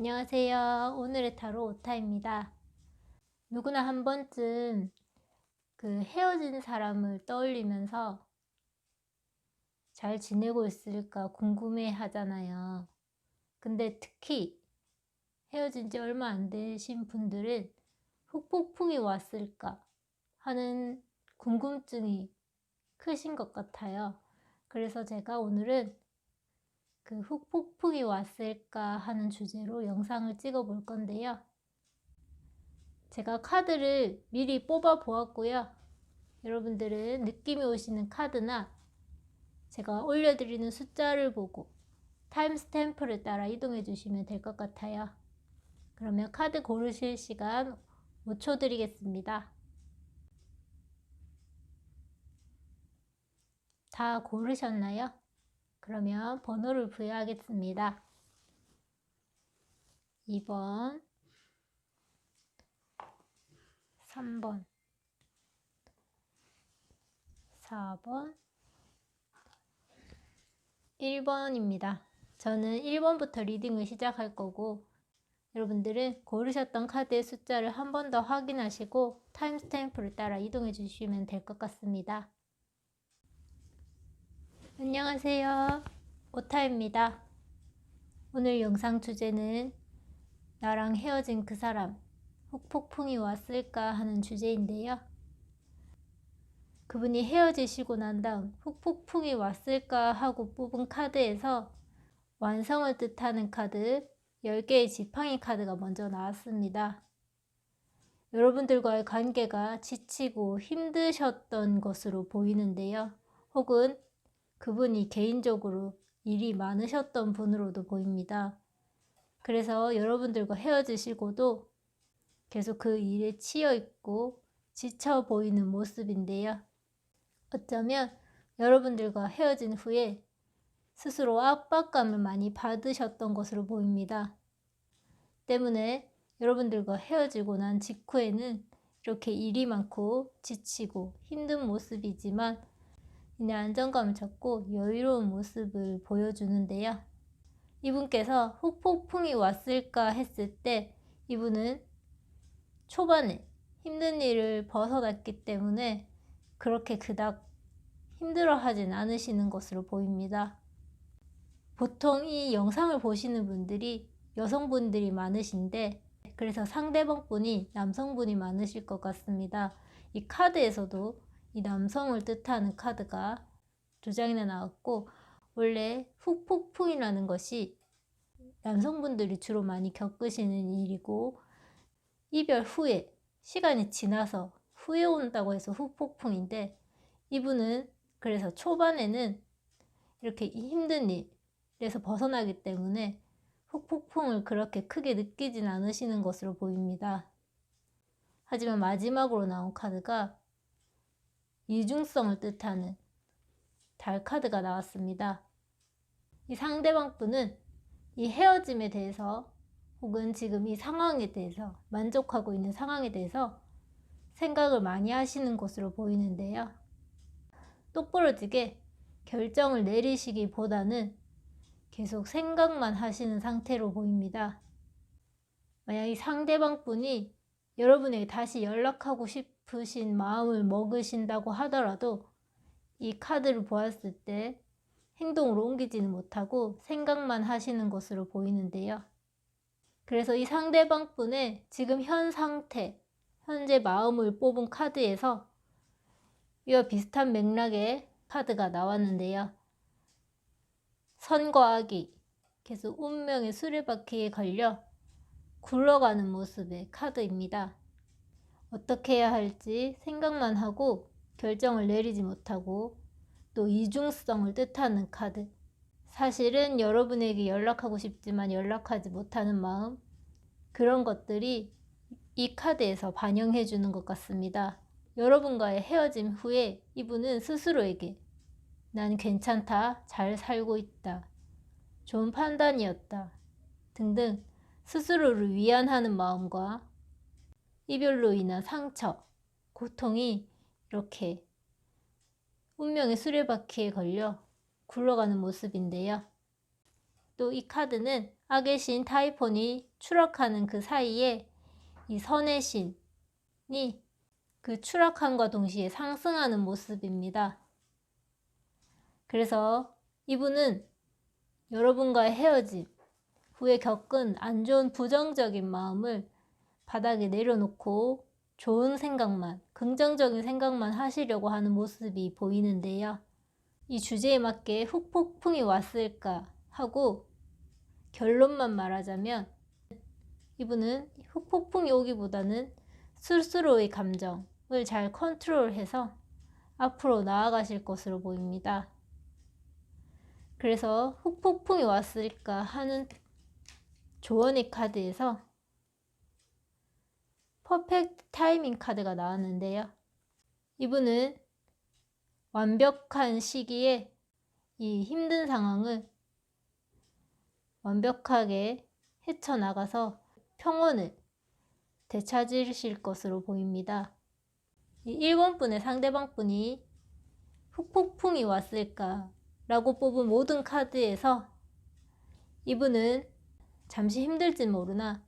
안녕하세요. 오늘의 타로 오타입니다. 누구나 한 번쯤 헤어진 사람을 떠올리면서 잘 지내고 있을까 궁금해 하잖아요. 근데 특히 헤어진 지 얼마 안 되신 분들은 후폭풍이 왔을까 하는 궁금증이 크신 것 같아요. 그래서 제가 오늘은 후폭풍이 왔을까 하는 주제로 영상을 찍어 볼 건데요. 제가 카드를 미리 뽑아 보았고요. 여러분들은 느낌이 오시는 카드나 제가 올려드리는 숫자를 보고 타임스탬프를 따라 이동해 주시면 될 것 같아요. 그러면 카드 고르실 시간 5초 드리겠습니다. 다 고르셨나요? 그러면 번호를 부여하겠습니다. 2번, 3번, 4번, 1번입니다. 저는 1번부터 리딩을 시작할 거고 여러분들은 고르셨던 카드의 숫자를 한 번 더 확인하시고 타임스탬프를 따라 이동해 주시면 될 것 같습니다. 안녕하세요. 오타입니다. 오늘 영상 주제는 나랑 헤어진 그 사람, 후폭풍이 왔을까 하는 주제인데요. 그분이 헤어지시고 난 다음 후폭풍이 왔을까 하고 뽑은 카드에서 완성을 뜻하는 카드 10개의 지팡이 카드가 먼저 나왔습니다. 여러분들과의 관계가 지치고 힘드셨던 것으로 보이는데요. 혹은 그분이 개인적으로 일이 많으셨던 분으로도 보입니다. 그래서 여러분들과 헤어지시고도 계속 그 일에 치여 있고 지쳐 보이는 모습인데요. 어쩌면 여러분들과 헤어진 후에 스스로 압박감을 많이 받으셨던 것으로 보입니다. 때문에 여러분들과 헤어지고 난 직후에는 이렇게 일이 많고 지치고 힘든 모습이지만 그냥 안정감을 찾고 여유로운 모습을 보여주는데요. 이분께서 후폭풍이 왔을까 했을 때 이분은 초반에 힘든 일을 벗어났기 때문에 그렇게 그닥 힘들어하진 않으시는 것으로 보입니다. 보통 이 영상을 보시는 분들이 여성분들이 많으신데 그래서 상대방 분이 남성분이 많으실 것 같습니다. 이 카드에서도 이 남성을 뜻하는 카드가 2장이나 나왔고 원래 후폭풍이라는 것이 남성분들이 주로 많이 겪으시는 일이고 이별 후에 시간이 지나서 후에 온다고 해서 후폭풍인데 이분은 그래서 초반에는 이렇게 힘든 일에서 벗어나기 때문에 후폭풍을 그렇게 크게 느끼진 않으시는 것으로 보입니다. 하지만 마지막으로 나온 카드가 이중성을 뜻하는 달 카드가 나왔습니다. 이 상대방 분은 이 헤어짐에 대해서 혹은 지금 이 상황에 대해서 만족하고 있는 상황에 대해서 생각을 많이 하시는 것으로 보이는데요. 똑부러지게 결정을 내리시기보다는 계속 생각만 하시는 상태로 보입니다. 만약 이 상대방 분이 여러분에게 다시 연락하고 싶으신 마음을 먹으신다고 하더라도 이 카드를 보았을 때 행동으로 옮기지는 못하고 생각만 하시는 것으로 보이는데요. 그래서 이 상대방 분의 지금 현 상태, 현재 마음을 뽑은 카드에서 이와 비슷한 맥락의 카드가 나왔는데요. 선과 악이 계속 운명의 수레바퀴에 걸려 굴러가는 모습의 카드입니다. 어떻게 해야 할지 생각만 하고 결정을 내리지 못하고 또 이중성을 뜻하는 카드. 사실은 여러분에게 연락하고 싶지만 연락하지 못하는 마음, 그런 것들이 이 카드에서 반영해 주는 것 같습니다. 여러분과의 헤어짐 후에 이분은 스스로에게 난 괜찮다, 잘 살고 있다, 좋은 판단이었다 등등 스스로를 위안하는 마음과 이별로 인한 상처, 고통이 이렇게 운명의 수레바퀴에 걸려 굴러가는 모습인데요. 또 이 카드는 악의 신 타이폰이 추락하는 그 사이에 이 선의 신이 그 추락함과 동시에 상승하는 모습입니다. 그래서 이분은 여러분과의 헤어짐 후에 겪은 안 좋은 부정적인 마음을 바닥에 내려놓고 좋은 생각만, 긍정적인 생각만 하시려고 하는 모습이 보이는데요. 이 주제에 맞게 후폭풍이 왔을까 하고 결론만 말하자면 이분은 후폭풍이 오기보다는 스스로의 감정을 잘 컨트롤해서 앞으로 나아가실 것으로 보입니다. 그래서 후폭풍이 왔을까 하는 조언의 카드에서 퍼펙트 타이밍 카드가 나왔는데요. 이분은 완벽한 시기에 이 힘든 상황을 완벽하게 헤쳐나가서 평온을 되찾으실 것으로 보입니다. 이 1번 분의 상대방 분이 후폭풍이 왔을까 라고 뽑은 모든 카드에서 이분은 잠시 힘들진 모르나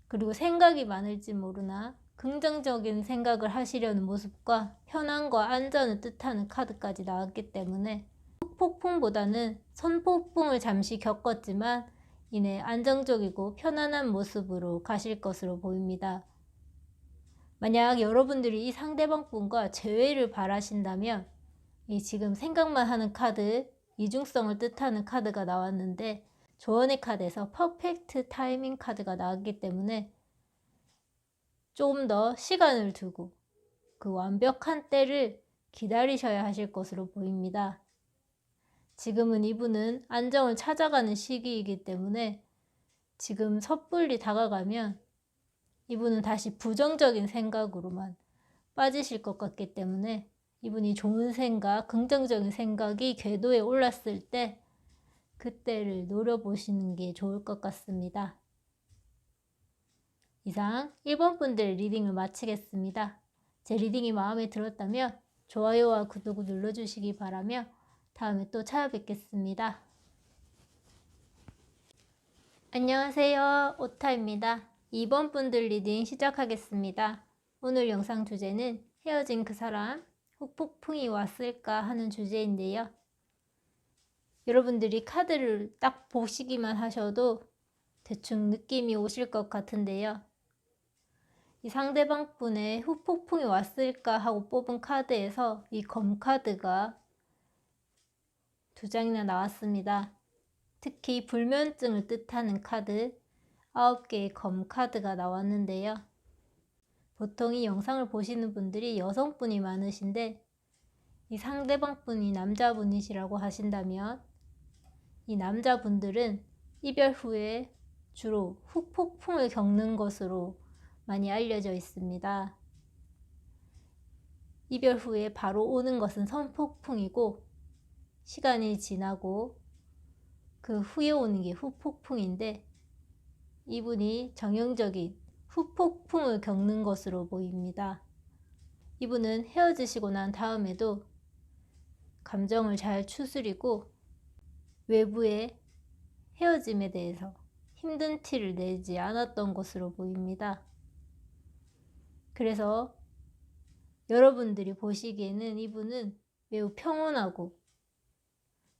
그리고 생각이 많을지 모르나 긍정적인 생각을 하시려는 모습과 편안과 안전을 뜻하는 카드까지 나왔기 때문에 후폭풍보다는 선폭풍을 잠시 겪었지만 이내 안정적이고 편안한 모습으로 가실 것으로 보입니다. 만약 여러분들이 이 상대방 분과 재회를 바라신다면 이 지금 생각만 하는 카드, 이중성을 뜻하는 카드가 나왔는데 조언의 카드에서 퍼펙트 타이밍 카드가 나왔기 때문에 조금 더 시간을 두고 그 완벽한 때를 기다리셔야 하실 것으로 보입니다. 지금은 이분은 안정을 찾아가는 시기이기 때문에 지금 섣불리 다가가면 이분은 다시 부정적인 생각으로만 빠지실 것 같기 때문에 이분이 좋은 생각, 긍정적인 생각이 궤도에 올랐을 때 그때를 노려보시는 게 좋을 것 같습니다. 이상 1번 분들 리딩을 마치겠습니다. 제 리딩이 마음에 들었다면 좋아요와 구독을 눌러주시기 바라며 다음에 또 찾아뵙겠습니다. 안녕하세요. 오타입니다. 2번 분들 리딩 시작하겠습니다. 오늘 영상 주제는 헤어진 그 사람, 후폭풍이 왔을까 하는 주제인데요. 여러분들이 카드를 딱 보시기만 하셔도 대충 느낌이 오실 것 같은데요. 이 상대방 분의 후폭풍이 왔을까 하고 뽑은 카드에서 이 검카드가 2장이나 나왔습니다. 특히 불면증을 뜻하는 카드 9개의 검카드가 나왔는데요. 보통 이 영상을 보시는 분들이 여성분이 많으신데 이 상대방 분이 남자분이시라고 하신다면 이 남자분들은 이별 후에 주로 후폭풍을 겪는 것으로 많이 알려져 있습니다. 이별 후에 바로 오는 것은 선폭풍이고 시간이 지나고 그 후에 오는 게 후폭풍인데 이분이 정형적인 후폭풍을 겪는 것으로 보입니다. 이분은 헤어지시고 난 다음에도 감정을 잘 추스리고 외부의 헤어짐에 대해서 힘든 티를 내지 않았던 것으로 보입니다. 그래서 여러분들이 보시기에는 이분은 매우 평온하고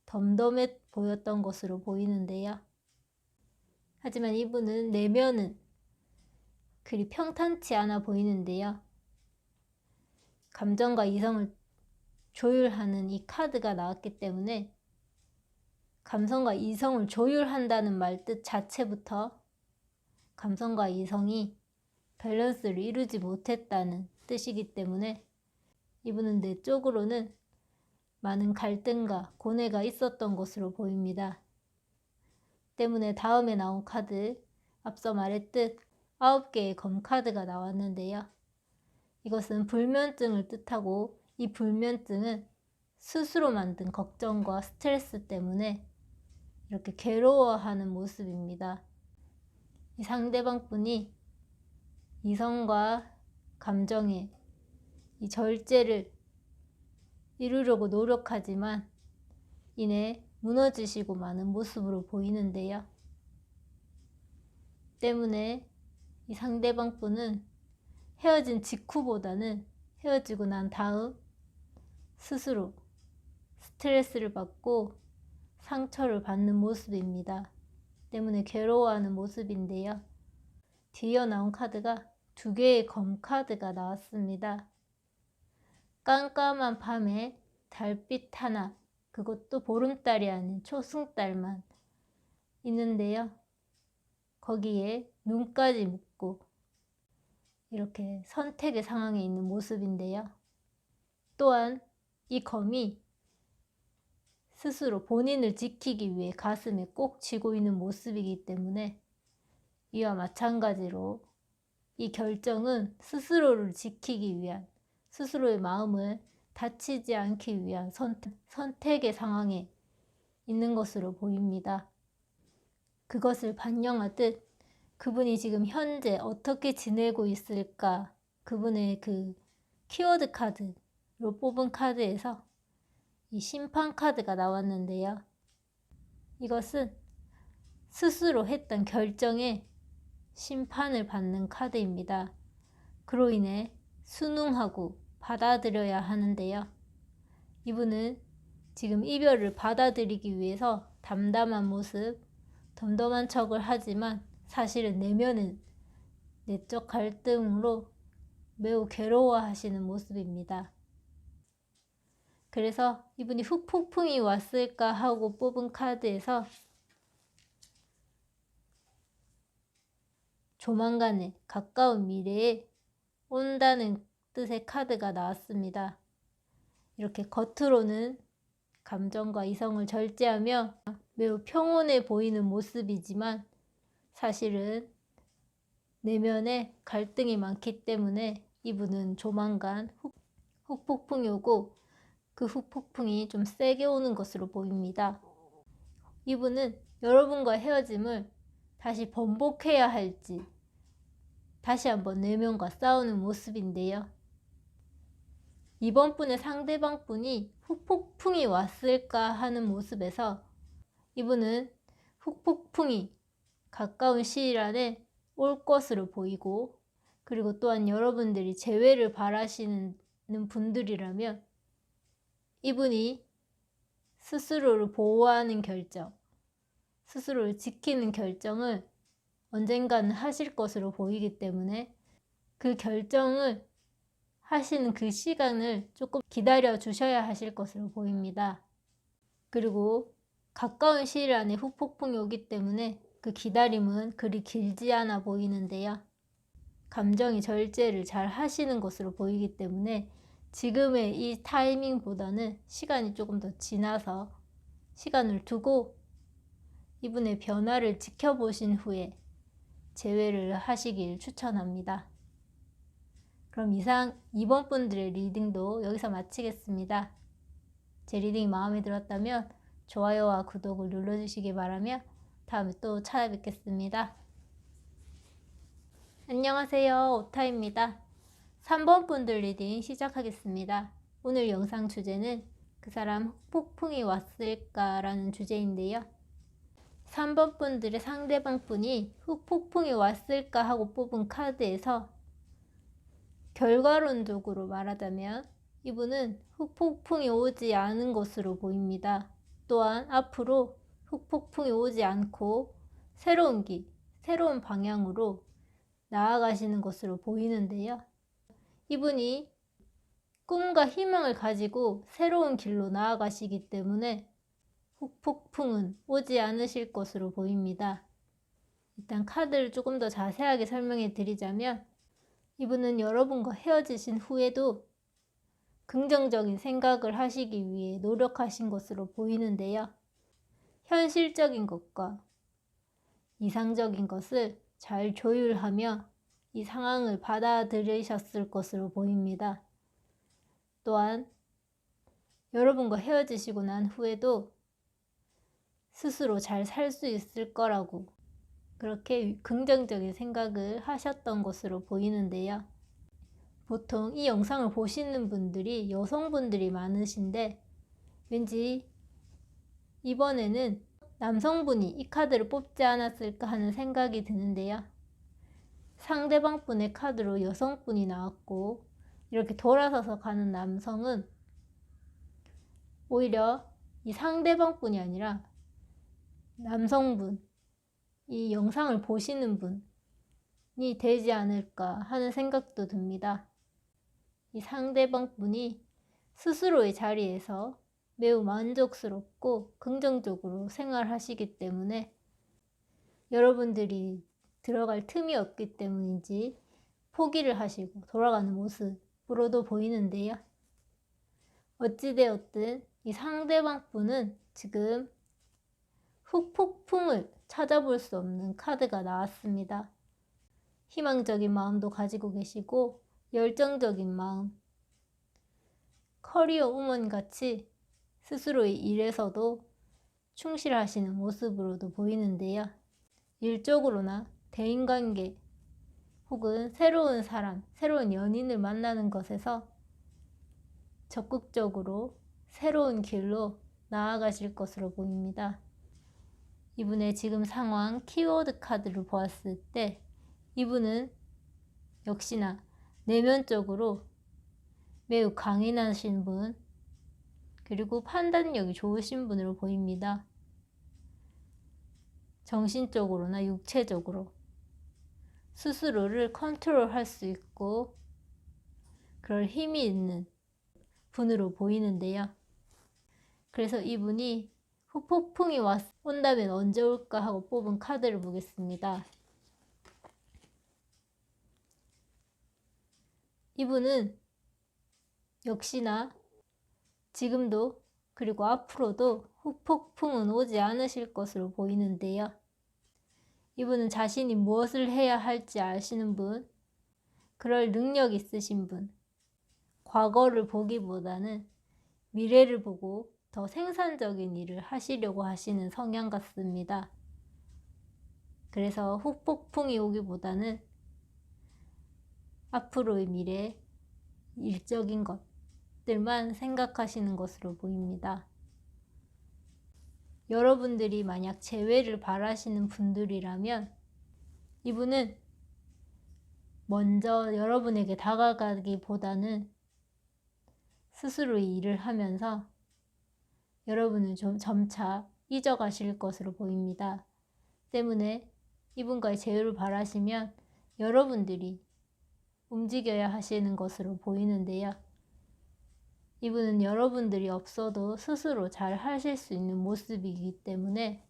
덤덤해 보였던 것으로 보이는데요. 하지만 이분은 내면은 그리 평탄치 않아 보이는데요. 감정과 이성을 조율하는 이 카드가 나왔기 때문에 감성과 이성을 조율한다는 말 뜻 자체부터 감성과 이성이 밸런스를 이루지 못했다는 뜻이기 때문에 이분은 내적으로는 많은 갈등과 고뇌가 있었던 것으로 보입니다. 때문에 다음에 나온 카드, 앞서 말했듯 9개의 검카드가 나왔는데요. 이것은 불면증을 뜻하고 이 불면증은 스스로 만든 걱정과 스트레스 때문에 이렇게 괴로워하는 모습입니다. 이 상대방 분이 이성과 감정의 이 절제를 이루려고 노력하지만 이내 무너지시고 마는 모습으로 보이는데요. 때문에 이 상대방 분은 헤어진 직후보다는 헤어지고 난 다음 스스로 스트레스를 받고 상처를 받는 모습입니다. 때문에 괴로워하는 모습인데요. 뒤에 나온 카드가 2개의 검 카드가 나왔습니다. 깜깜한 밤에 달빛 하나, 그것도 보름달이 아닌 초승달만 있는데요. 거기에 눈까지 묶고 이렇게 선택의 상황에 있는 모습인데요. 또한 이 검이 스스로 본인을 지키기 위해 가슴에 꼭 쥐고 있는 모습이기 때문에 이와 마찬가지로 이 결정은 스스로를 지키기 위한, 스스로의 마음을 다치지 않기 위한 선택의 상황에 있는 것으로 보입니다. 그것을 반영하듯 그분이 지금 현재 어떻게 지내고 있을까, 그분의 그 키워드 카드로 뽑은 카드에서 이 심판 카드가 나왔는데요. 이것은 스스로 했던 결정에 심판을 받는 카드입니다. 그로 인해 순응하고 받아들여야 하는데요. 이분은 지금 이별을 받아들이기 위해서 담담한 모습, 덤덤한 척을 하지만 사실은 내면은 내적 갈등으로 매우 괴로워하시는 모습입니다. 그래서 이분이 후폭풍이 왔을까 하고 뽑은 카드에서 조만간에 가까운 미래에 온다는 뜻의 카드가 나왔습니다. 이렇게 겉으로는 감정과 이성을 절제하며 매우 평온해 보이는 모습이지만 사실은 내면에 갈등이 많기 때문에 이분은 조만간 후폭풍이 오고 그 후폭풍이 좀 세게 오는 것으로 보입니다. 이분은 여러분과 헤어짐을 다시 번복해야 할지 다시 한번 내면과 싸우는 모습인데요. 이번 분의 상대방 분이 후폭풍이 왔을까 하는 모습에서 이분은 후폭풍이 가까운 시일 안에 올 것으로 보이고, 그리고 또한 여러분들이 재회를 바라시는 분들이라면 이분이 스스로를 보호하는 결정, 스스로를 지키는 결정을 언젠가는 하실 것으로 보이기 때문에 그 결정을 하시는 그 시간을 조금 기다려 주셔야 하실 것으로 보입니다. 그리고 가까운 시일 안에 후폭풍이 오기 때문에 그 기다림은 그리 길지 않아 보이는데요. 감정의 절제를 잘 하시는 것으로 보이기 때문에 지금의 이 타이밍보다는 시간이 조금 더 지나서 시간을 두고 이분의 변화를 지켜보신 후에 재회를 하시길 추천합니다. 그럼 이상 2번 분들의 리딩도 여기서 마치겠습니다. 제 리딩이 마음에 들었다면 좋아요와 구독을 눌러주시기 바라며 다음에 또 찾아뵙겠습니다. 안녕하세요, 오타입니다. 3번 분들 리딩 시작하겠습니다. 오늘 영상 주제는 그 사람 후폭풍이 왔을까 라는 주제인데요. 3번 분들의 상대방 분이 후폭풍이 왔을까 하고 뽑은 카드에서 결과론적으로 말하자면 이분은 후폭풍이 오지 않은 것으로 보입니다. 또한 앞으로 후폭풍이 오지 않고 새로운 길, 새로운 방향으로 나아가시는 것으로 보이는데요. 이분이 꿈과 희망을 가지고 새로운 길로 나아가시기 때문에 후폭풍은 오지 않으실 것으로 보입니다. 일단 카드를 조금 더 자세하게 설명해 드리자면 이분은 여러분과 헤어지신 후에도 긍정적인 생각을 하시기 위해 노력하신 것으로 보이는데요. 현실적인 것과 이상적인 것을 잘 조율하며 이 상황을 받아들이셨을 것으로 보입니다. 또한 여러분과 헤어지시고 난 후에도 스스로 잘 살 수 있을 거라고 그렇게 긍정적인 생각을 하셨던 것으로 보이는데요. 보통 이 영상을 보시는 분들이 여성분들이 많으신데 왠지 이번에는 남성분이 이 카드를 뽑지 않았을까 하는 생각이 드는데요. 상대방 분의 카드로 여성분이 나왔고, 이렇게 돌아서서 가는 남성은 오히려 이 상대방 분이 아니라 남성분, 이 영상을 보시는 분이 되지 않을까 하는 생각도 듭니다. 이 상대방 분이 스스로의 자리에서 매우 만족스럽고 긍정적으로 생활하시기 때문에 여러분들이 들어갈 틈이 없기 때문인지 포기를 하시고 돌아가는 모습으로도 보이는데요. 어찌되었든 이 상대방 분은 지금 후폭풍을 찾아볼 수 없는 카드가 나왔습니다. 희망적인 마음도 가지고 계시고 열정적인 마음, 커리어 우먼 같이 스스로의 일에서도 충실하시는 모습으로도 보이는데요. 일적으로나 대인관계 혹은 새로운 사람, 새로운 연인을 만나는 것에서 적극적으로 새로운 길로 나아가실 것으로 보입니다. 이분의 지금 상황 키워드 카드를 보았을 때 이분은 역시나 내면적으로 매우 강인하신 분, 그리고 판단력이 좋으신 분으로 보입니다. 정신적으로나 육체적으로 스스로를 컨트롤할 수 있고 그럴 힘이 있는 분으로 보이는데요. 그래서 이분이 후폭풍이 온다면 언제 올까 하고 뽑은 카드를 보겠습니다. 이분은 역시나 지금도 그리고 앞으로도 후폭풍은 오지 않으실 것으로 보이는데요. 이분은 자신이 무엇을 해야 할지 아시는 분, 그럴 능력 있으신 분, 과거를 보기보다는 미래를 보고 더 생산적인 일을 하시려고 하시는 성향 같습니다. 그래서 후폭풍이 오기보다는 앞으로의 미래, 일적인 것들만 생각하시는 것으로 보입니다. 여러분들이 만약 재회를 바라시는 분들이라면 이분은 먼저 여러분에게 다가가기보다는 스스로의 일을 하면서 여러분을 좀 점차 잊어가실 것으로 보입니다. 때문에 이분과의 재회를 바라시면 여러분들이 움직여야 하시는 것으로 보이는데요. 이분은 여러분들이 없어도 스스로 잘 하실 수 있는 모습이기 때문에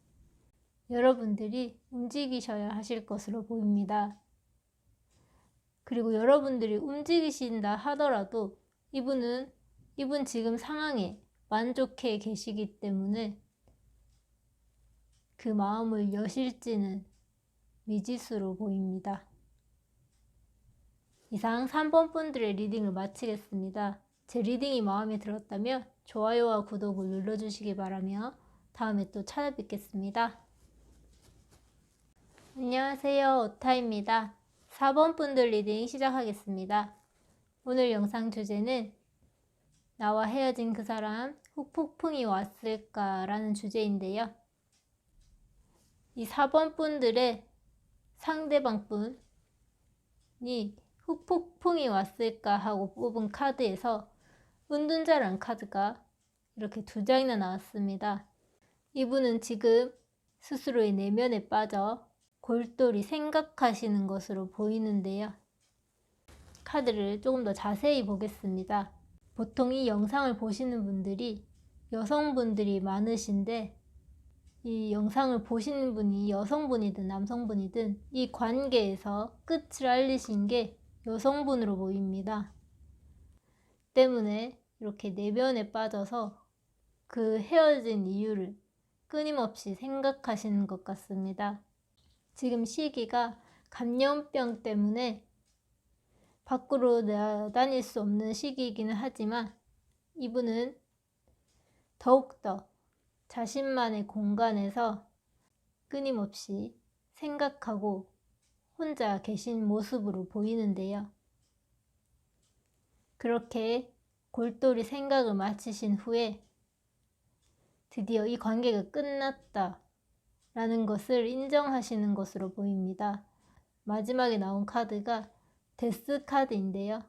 여러분들이 움직이셔야 하실 것으로 보입니다. 그리고 여러분들이 움직이신다 하더라도 이분 지금 상황에 만족해 계시기 때문에 그 마음을 여실지는 미지수로 보입니다. 이상 3번 분들의 리딩을 마치겠습니다. 제 리딩이 마음에 들었다면 좋아요와 구독을 눌러주시기 바라며 다음에 또 찾아뵙겠습니다. 안녕하세요, 오타입니다. 4번 분들 리딩 시작하겠습니다. 오늘 영상 주제는 나와 헤어진 그 사람 후폭풍이 왔을까 라는 주제인데요. 이 4번 분들의 상대방 분이 후폭풍이 왔을까 하고 뽑은 카드에서 은둔자란 카드가 이렇게 2장이나 나왔습니다. 이분은 지금 스스로의 내면에 빠져 골똘히 생각하시는 것으로 보이는데요. 카드를 조금 더 자세히 보겠습니다. 보통 이 영상을 보시는 분들이 여성분들이 많으신데 이 영상을 보시는 분이 여성분이든 남성분이든 이 관계에서 끝을 알리신 게 여성분으로 보입니다. 때문에 이렇게 내면에 빠져서 그 헤어진 이유를 끊임없이 생각하시는 것 같습니다. 지금 시기가 감염병 때문에 밖으로 나다닐 수 없는 시기이기는 하지만 이분은 더욱더 자신만의 공간에서 끊임없이 생각하고 혼자 계신 모습으로 보이는데요. 그렇게 골똘히 생각을 마치신 후에 드디어 이 관계가 끝났다 라는 것을 인정하시는 것으로 보입니다. 마지막에 나온 카드가 데스 카드인데요.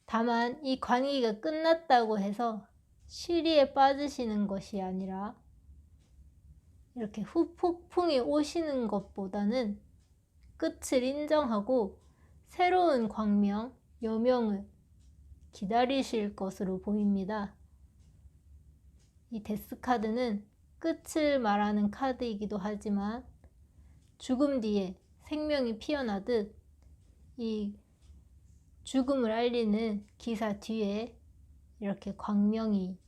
다만 이 관계가 끝났다고 해서 시리에 빠지시는 것이 아니라 이렇게 후폭풍이 오시는 것보다는 끝을 인정하고 새로운 광명, 여명을 기다리실 것으로 보입니다. 이 데스 카드는 끝을 말하는 카드이기도 하지만 죽음 뒤에 생명이 피어나듯 이 죽음을 알리는 기사 뒤에 이렇게 광명이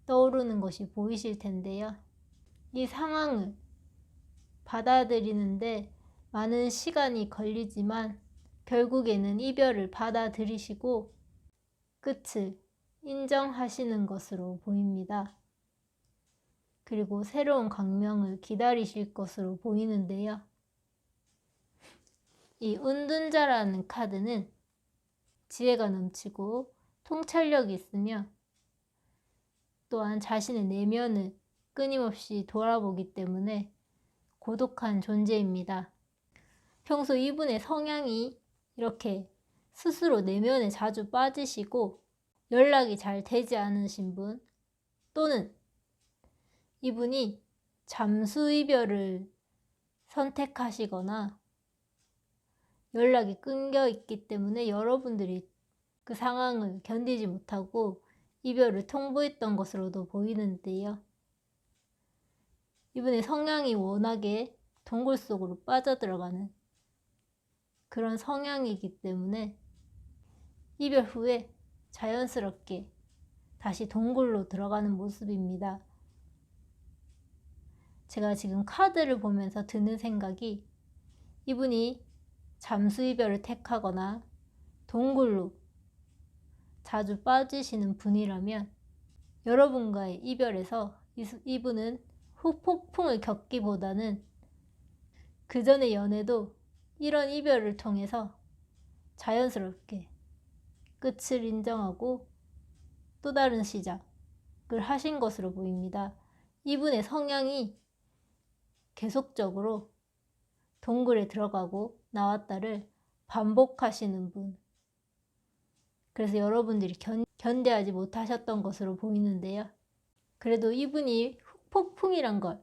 떠오르는 것이 보이실 텐데요. 이 상황을 받아들이는데 많은 시간이 걸리지만 결국에는 이별을 받아들이시고 끝을 인정하시는 것으로 보입니다. 그리고 새로운 광명을 기다리실 것으로 보이는데요. 이 은둔자라는 카드는 지혜가 넘치고 통찰력이 있으며 또한 자신의 내면을 끊임없이 돌아보기 때문에 고독한 존재입니다. 평소 이분의 성향이 이렇게 스스로 내면에 자주 빠지시고 연락이 잘 되지 않으신 분, 또는 이분이 잠수 이별을 선택하시거나 연락이 끊겨 있기 때문에 여러분들이 그 상황을 견디지 못하고 이별을 통보했던 것으로도 보이는데요. 이분의 성향이 워낙에 동굴 속으로 빠져들어가는 그런 성향이기 때문에 이별 후에 자연스럽게 다시 동굴로 들어가는 모습입니다. 제가 지금 카드를 보면서 드는 생각이 이분이 잠수 이별을 택하거나 동굴로 자주 빠지시는 분이라면 여러분과의 이별에서 이분은 후폭풍을 겪기보다는 그 전의 연애도 이런 이별을 통해서 자연스럽게 끝을 인정하고 또 다른 시작을 하신 것으로 보입니다. 이분의 성향이 계속적으로 동굴에 들어가고 나왔다를 반복하시는 분. 그래서 여러분들이 견뎌하지 못하셨던 것으로 보이는데요. 그래도 이분이 폭풍이란 걸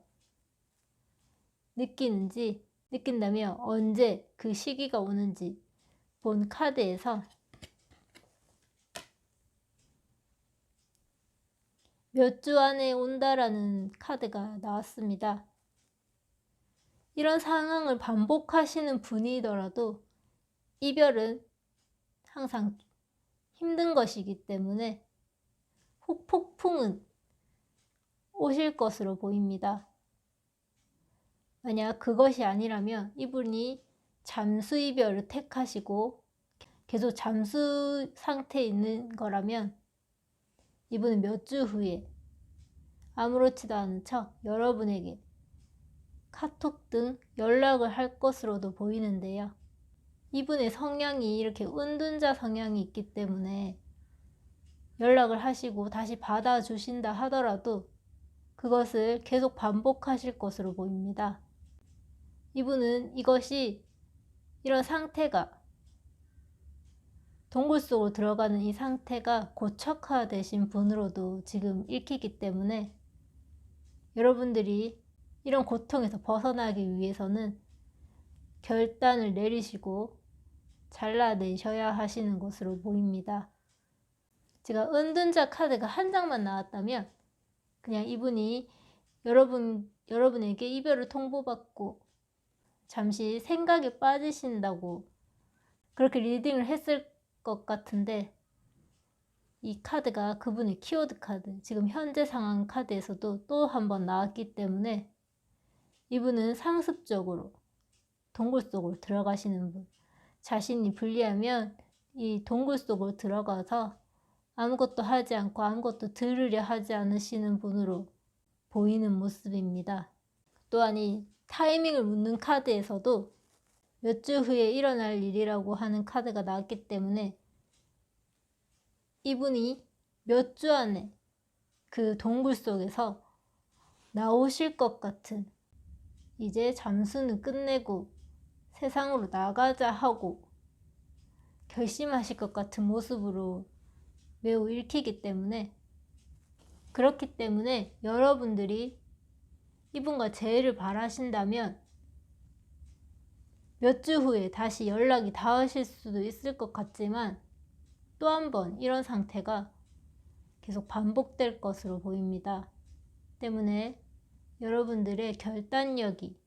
느낀다면 언제 그 시기가 오는지 본 카드에서 몇 주 안에 온다라는 카드가 나왔습니다. 이런 상황을 반복하시는 분이더라도 이별은 항상 힘든 것이기 때문에 후폭풍은 오실 것으로 보입니다. 만약 그것이 아니라면 이분이 잠수 이별을 택하시고 계속 잠수 상태에 있는 거라면 이분은 몇 주 후에 아무렇지도 않은 척 여러분에게 카톡 등 연락을 할 것으로도 보이는데요. 이분의 성향이 이렇게 은둔자 성향이 있기 때문에 연락을 하시고 다시 받아주신다 하더라도 그것을 계속 반복하실 것으로 보입니다. 이분은 이런 상태가 동굴 속으로 들어가는 이 상태가 고착화되신 분으로도 지금 읽히기 때문에 여러분들이 이런 고통에서 벗어나기 위해서는 결단을 내리시고 잘라내셔야 하시는 것으로 보입니다. 제가 은둔자 카드가 한 장만 나왔다면 그냥 이분이 여러분에게 이별을 통보받고 잠시 생각에 빠지신다고 그렇게 리딩을 했을 것 같은데 이 카드가 그분의 키워드 카드, 지금 현재 상황 카드에서도 또 한 번 나왔기 때문에 이분은 상습적으로 동굴 속으로 들어가시는 분, 자신이 불리하면 이 동굴 속으로 들어가서 아무것도 하지 않고 아무것도 들으려 하지 않으시는 분으로 보이는 모습입니다. 또한 이 타이밍을 묻는 카드에서도 몇 주 후에 일어날 일이라고 하는 카드가 나왔기 때문에 이분이 몇 주 안에 그 동굴 속에서 나오실 것 같은, 이제 잠수는 끝내고 세상으로 나가자 하고 결심하실 것 같은 모습으로 매우 읽히기 때문에, 그렇기 때문에 여러분들이 이분과 재회를 바라신다면 몇 주 후에 다시 연락이 닿으실 수도 있을 것 같지만 또 한 번 이런 상태가 계속 반복될 것으로 보입니다. 때문에 여러분들의 결단력이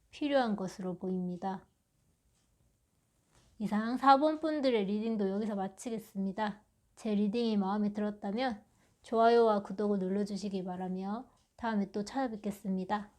필요한 것으로 보입니다. 이상 4번 분들의 리딩도 여기서 마치겠습니다. 제 리딩이 마음에 들었다면 좋아요와 구독을 눌러주시기 바라며 다음에 또 찾아뵙겠습니다.